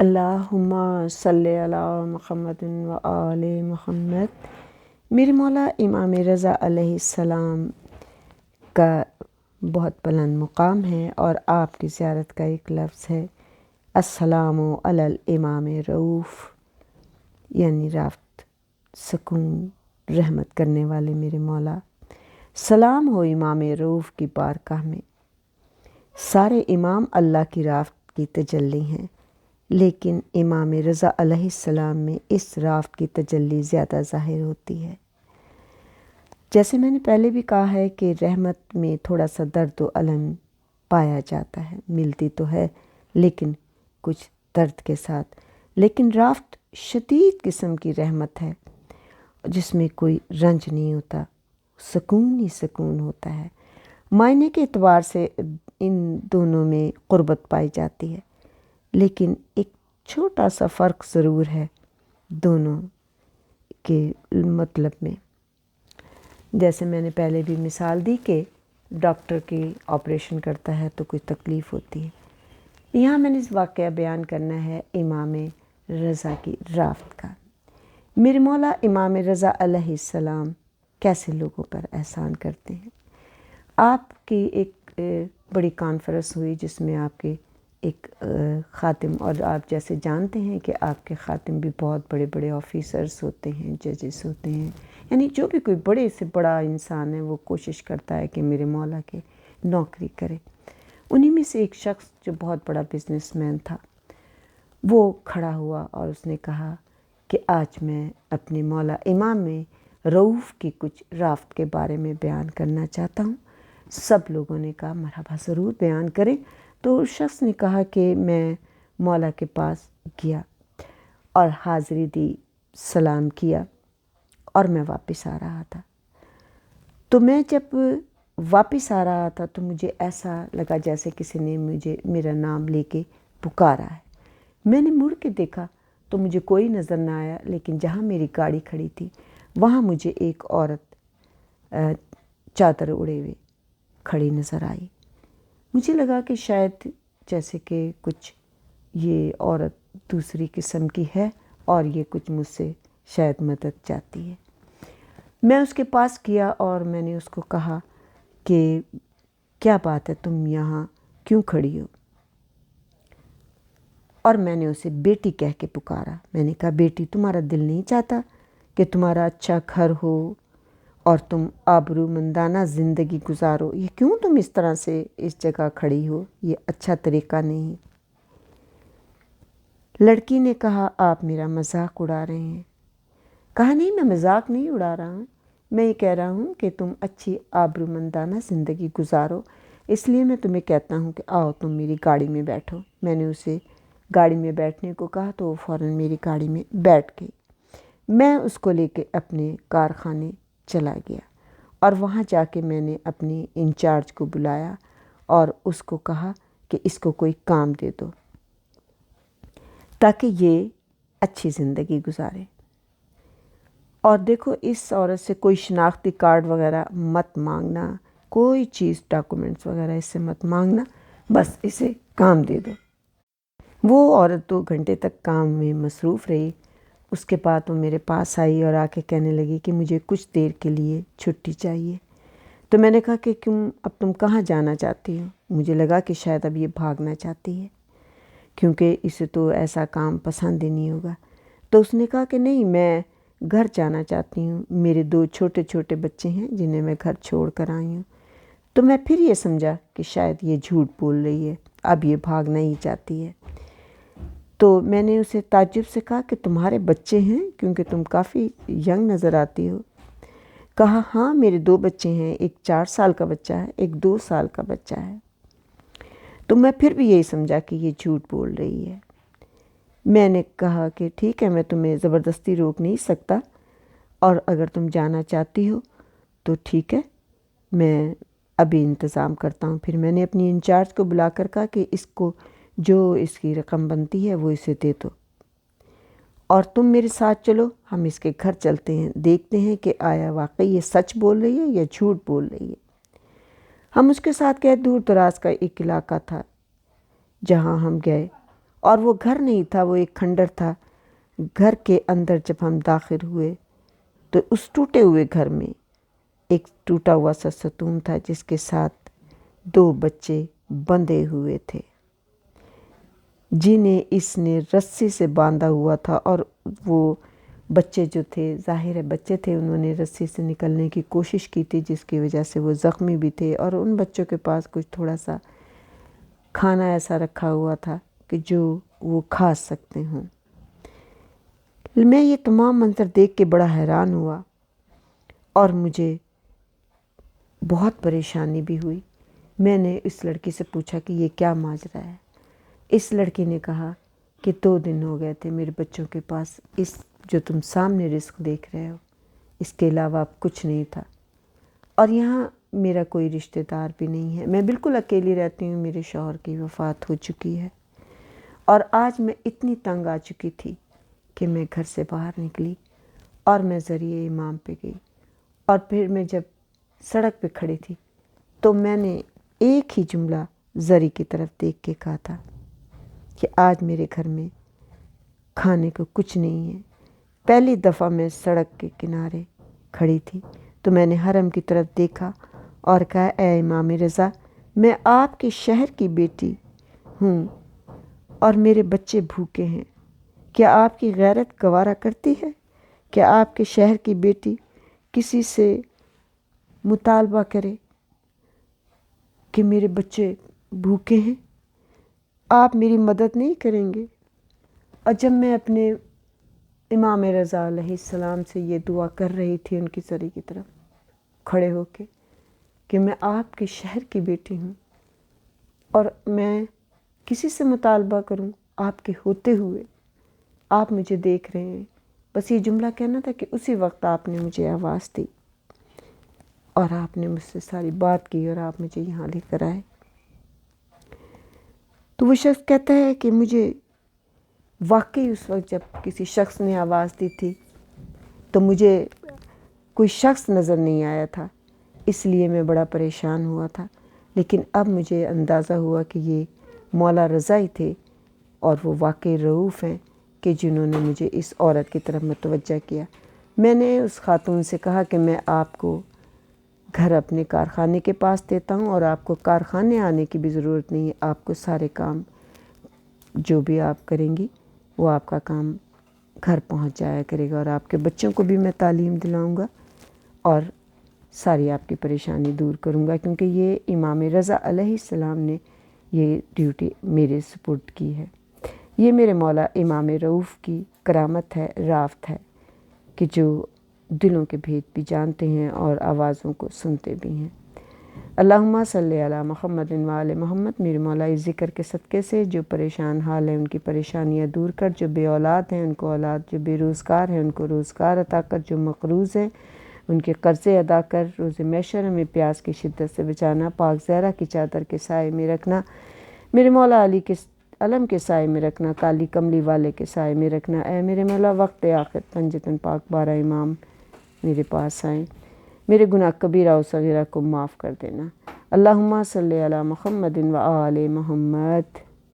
اللہم صلی علی محمد و آل محمد۔ میرے مولا امام رضا علیہ السلام کا بہت بلند مقام ہے اور آپ کی زیارت کا ایک لفظ ہے السلام علی الامام رؤوف، یعنی رافت سکون رحمت کرنے والے میرے مولا۔ سلام ہو امام رؤوف کی بارگاہ میں۔ سارے امام اللہ کی رافت کی تجلی ہیں، لیکن امام رضا علیہ السلام میں اس رافت کی تجلی زیادہ ظاہر ہوتی ہے۔ جیسے میں نے پہلے بھی کہا ہے کہ رحمت میں تھوڑا سا درد و الم پایا جاتا ہے، ملتی تو ہے لیکن کچھ درد کے ساتھ۔ لیکن رافت شدید قسم کی رحمت ہے جس میں کوئی رنج نہیں ہوتا، سکون ہی سکون ہوتا ہے۔ معنی کے اعتبار سے ان دونوں میں قربت پائی جاتی ہے، لیکن ایک چھوٹا سا فرق ضرور ہے دونوں کے مطلب میں۔ جیسے میں نے پہلے بھی مثال دی کہ ڈاکٹر کی آپریشن کرتا ہے تو کوئی تکلیف ہوتی ہے، یہاں میں نے اس واقعہ بیان کرنا ہے امام رضا کی رافت کا۔ میرے مولا امام رضا علیہ السلام کیسے لوگوں پر احسان کرتے ہیں۔ آپ کی ایک بڑی کانفرنس ہوئی جس میں آپ کے ایک خاتم، اور آپ جیسے جانتے ہیں کہ آپ کے خاتم بھی بہت بڑے بڑے آفیسرز ہوتے ہیں، ججز ہوتے ہیں، یعنی جو بھی کوئی بڑے سے بڑا انسان ہے وہ کوشش کرتا ہے کہ میرے مولا کے نوکری کرے۔ انہی میں سے ایک شخص جو بہت بڑا بزنس مین تھا، وہ کھڑا ہوا اور اس نے کہا کہ آج میں اپنے مولا امام رؤوف کی کچھ رافت کے بارے میں بیان کرنا چاہتا ہوں۔ سب لوگوں نے کہا مرحبا، ضرور بیان کریں۔ تو اس شخص نے کہا کہ میں مولا کے پاس گیا اور حاضری دی، سلام کیا اور میں واپس آ رہا تھا۔ تو میں جب واپس آ رہا تھا تو مجھے ایسا لگا جیسے کسی نے میرا نام لے کے پکارا ہے۔ میں نے مڑ کے دیکھا تو مجھے کوئی نظر نہ آیا، لیکن جہاں میری گاڑی کھڑی تھی وہاں مجھے ایک عورت چادر اڑے ہوئے کھڑی نظر آئی۔ مجھے لگا کہ شاید جیسے کہ کچھ یہ عورت دوسری قسم کی ہے اور یہ کچھ مجھ سے شاید مدد چاہتی ہے۔ میں اس کے پاس گیا اور میں نے اس کو کہا کہ کیا بات ہے، تم یہاں کیوں کھڑی ہو؟ اور میں نے اسے بیٹی کہہ کے پکارا۔ میں نے کہا بیٹی، تمہارا دل نہیں چاہتا کہ تمہارا اچھا گھر ہو اور تم آبرو مندانہ زندگی گزارو؟ یہ کیوں تم اس طرح سے اس جگہ کھڑی ہو؟ یہ اچھا طریقہ نہیں۔ لڑکی نے کہا آپ میرا مذاق اڑا رہے ہیں۔ کہا نہیں، میں مذاق نہیں اڑا رہا ہوں، میں یہ کہہ رہا ہوں کہ تم اچھی آبرو مندانہ زندگی گزارو، اس لیے میں تمہیں کہتا ہوں کہ آؤ تم میری گاڑی میں بیٹھو۔ میں نے اسے گاڑی میں بیٹھنے کو کہا تو وہ فوراً میری گاڑی میں بیٹھ گئی۔ میں اس کو لے کے اپنے کارخانے چلا گیا اور وہاں جا کے میں نے اپنی انچارج کو بلایا اور اس کو کہا کہ اس کو کوئی کام دے دو تاکہ یہ اچھی زندگی گزارے۔ اور دیکھو، اس عورت سے کوئی شناختی کارڈ وغیرہ مت مانگنا، کوئی چیز ڈاکومنٹس وغیرہ اس سے مت مانگنا، بس اسے کام دے دو۔ وہ عورت 2 گھنٹے تک کام میں مصروف رہی۔ اس کے بعد وہ میرے پاس آئی اور آ کے کہنے لگی کہ مجھے کچھ دیر کے لیے چھٹی چاہیے۔ تو میں نے کہا کہ اب تم کہاں جانا چاہتی ہو؟ مجھے لگا کہ شاید اب یہ بھاگنا چاہتی ہے کیونکہ اسے تو ایسا کام پسند ہی نہیں ہوگا۔ تو اس نے کہا کہ نہیں، میں گھر جانا چاہتی ہوں، میرے 2 چھوٹے چھوٹے بچے ہیں جنہیں میں گھر چھوڑ کر آئی ہوں۔ تو میں پھر یہ سمجھا کہ شاید یہ جھوٹ بول رہی ہے، اب یہ بھاگنا ہی چاہتی ہے۔ تو میں نے اسے تعجب سے کہا کہ تمہارے بچے ہیں کیونکہ تم کافی ینگ نظر آتی ہو؟ کہا ہاں، میرے 2 بچے ہیں، ایک 4 سال کا بچہ ہے، ایک 2 سال کا بچہ ہے۔ تو میں پھر بھی یہی سمجھا کہ یہ جھوٹ بول رہی ہے۔ میں نے کہا کہ ٹھیک ہے، میں تمہیں زبردستی روک نہیں سکتا، اور اگر تم جانا چاہتی ہو تو ٹھیک ہے، میں ابھی انتظام کرتا ہوں۔ پھر میں نے اپنی انچارج کو بلا کر کہا کہ اس کو جو اس کی رقم بنتی ہے وہ اسے دے دو، اور تم میرے ساتھ چلو، ہم اس کے گھر چلتے ہیں، دیکھتے ہیں کہ آیا واقعی یہ سچ بول رہی ہے یا جھوٹ بول رہی ہے۔ ہم اس کے ساتھ گئے۔ دور دراز کا ایک علاقہ تھا جہاں ہم گئے اور وہ گھر نہیں تھا، وہ ایک کھنڈر تھا۔ گھر کے اندر جب ہم داخل ہوئے تو اس ٹوٹے ہوئے گھر میں ایک ٹوٹا ہوا سا ستون تھا جس کے ساتھ 2 بچے بندھے ہوئے تھے، جنہیں اس نے رسی سے باندھا ہوا تھا۔ اور وہ بچے جو تھے، ظاہر ہے بچے تھے، انہوں نے رسی سے نکلنے کی کوشش کی تھی، جس کی وجہ سے وہ زخمی بھی تھے، اور ان بچوں کے پاس کچھ تھوڑا سا کھانا ایسا رکھا ہوا تھا کہ جو وہ کھا سکتے ہوں۔ میں یہ تمام منظر دیکھ کے بڑا حیران ہوا اور مجھے بہت پریشانی بھی ہوئی۔ میں نے اس لڑکی سے پوچھا کہ یہ کیا ماجرا ہے؟ اس لڑکی نے کہا کہ 2 دن ہو گئے تھے میرے بچوں کے پاس اس جو تم سامنے رزق دیکھ رہے ہو، اس کے علاوہ اب کچھ نہیں تھا، اور یہاں میرا کوئی رشتہ دار بھی نہیں ہے، میں بالکل اکیلی رہتی ہوں، میرے شوہر کی وفات ہو چکی ہے، اور آج میں اتنی تنگ آ چکی تھی کہ میں گھر سے باہر نکلی اور میں ذریعہ امام پہ گئی، اور پھر میں جب سڑک پہ کھڑی تھی تو میں نے ایک ہی جملہ زری کی طرف دیکھ کے کہا تھا کہ آج میرے گھر میں کھانے کو کچھ نہیں ہے۔ پہلی دفعہ میں سڑک کے کنارے کھڑی تھی تو میں نے حرم کی طرف دیکھا اور کہا، اے امام رضا، میں آپ کے شہر کی بیٹی ہوں اور میرے بچے بھوکے ہیں، کیا آپ کی غیرت گوارا کرتی ہے؟ کیا آپ کے شہر کی بیٹی کسی سے مطالبہ کرے کہ میرے بچے بھوکے ہیں؟ آپ میری مدد نہیں کریں گے؟ اور جب میں اپنے امام رضا علیہ السلام سے یہ دعا کر رہی تھی ان کی زری کی طرف کھڑے ہو کے کہ میں آپ کے شہر کی بیٹی ہوں اور میں کسی سے مطالبہ کروں آپ کے ہوتے ہوئے، آپ مجھے دیکھ رہے ہیں، بس یہ جملہ کہنا تھا کہ اسی وقت آپ نے مجھے آواز دی اور آپ نے مجھ سے ساری بات کی اور آپ مجھے یہاں لے کر آئے۔ تو وہ شخص کہتا ہے کہ مجھے واقعی اس وقت جب کسی شخص نے آواز دی تھی تو مجھے کوئی شخص نظر نہیں آیا تھا، اس لیے میں بڑا پریشان ہوا تھا، لیکن اب مجھے اندازہ ہوا کہ یہ مولا رضا ہی تھے اور وہ واقعی رؤوف ہیں کہ جنہوں نے مجھے اس عورت کی طرف متوجہ کیا۔ میں نے اس خاتون سے کہا کہ میں آپ کو گھر اپنے کارخانے کے پاس دیتا ہوں اور آپ کو کارخانے آنے کی بھی ضرورت نہیں ہے، آپ کو سارے کام جو بھی آپ کریں گی وہ آپ کا کام گھر پہنچ جایا کرے گا، اور آپ کے بچوں کو بھی میں تعلیم دلاؤں گا اور ساری آپ کی پریشانی دور کروں گا، کیونکہ یہ امام رضا علیہ السلام نے یہ ڈیوٹی میرے سپرد کی ہے۔ یہ میرے مولا امام رؤوف کی کرامت ہے، رافت ہے کہ جو دلوں کے بھید بھی جانتے ہیں اور آوازوں کو سنتے بھی ہیں۔ اللہم صلی علی محمد و آل محمد۔ میرے مولا اس ذکر کے صدقے سے جو پریشان حال ہیں ان کی پریشانیاں دور کر، جو بے اولاد ہیں ان کو اولاد، جو بے روزگار ہیں ان کو روزگار عطا کر، جو مقروض ہیں ان کے قرضے ادا کر، روز محشر ہمیں پیاس کی شدت سے بچانا، پاک زہرا کی چادر کے سائے میں رکھنا، میرے مولا علی کے علم کے سائے میں رکھنا، کالی کملی والے کے سائے میں رکھنا۔ اے میرے مولا وقت آخر پنجتن پاک بارہ امام میرے پاس آئیں، میرے گناہ کبیرہ و صغیرہ کو معاف کر دینا۔ اللہم صلی علی محمد و آل محمد۔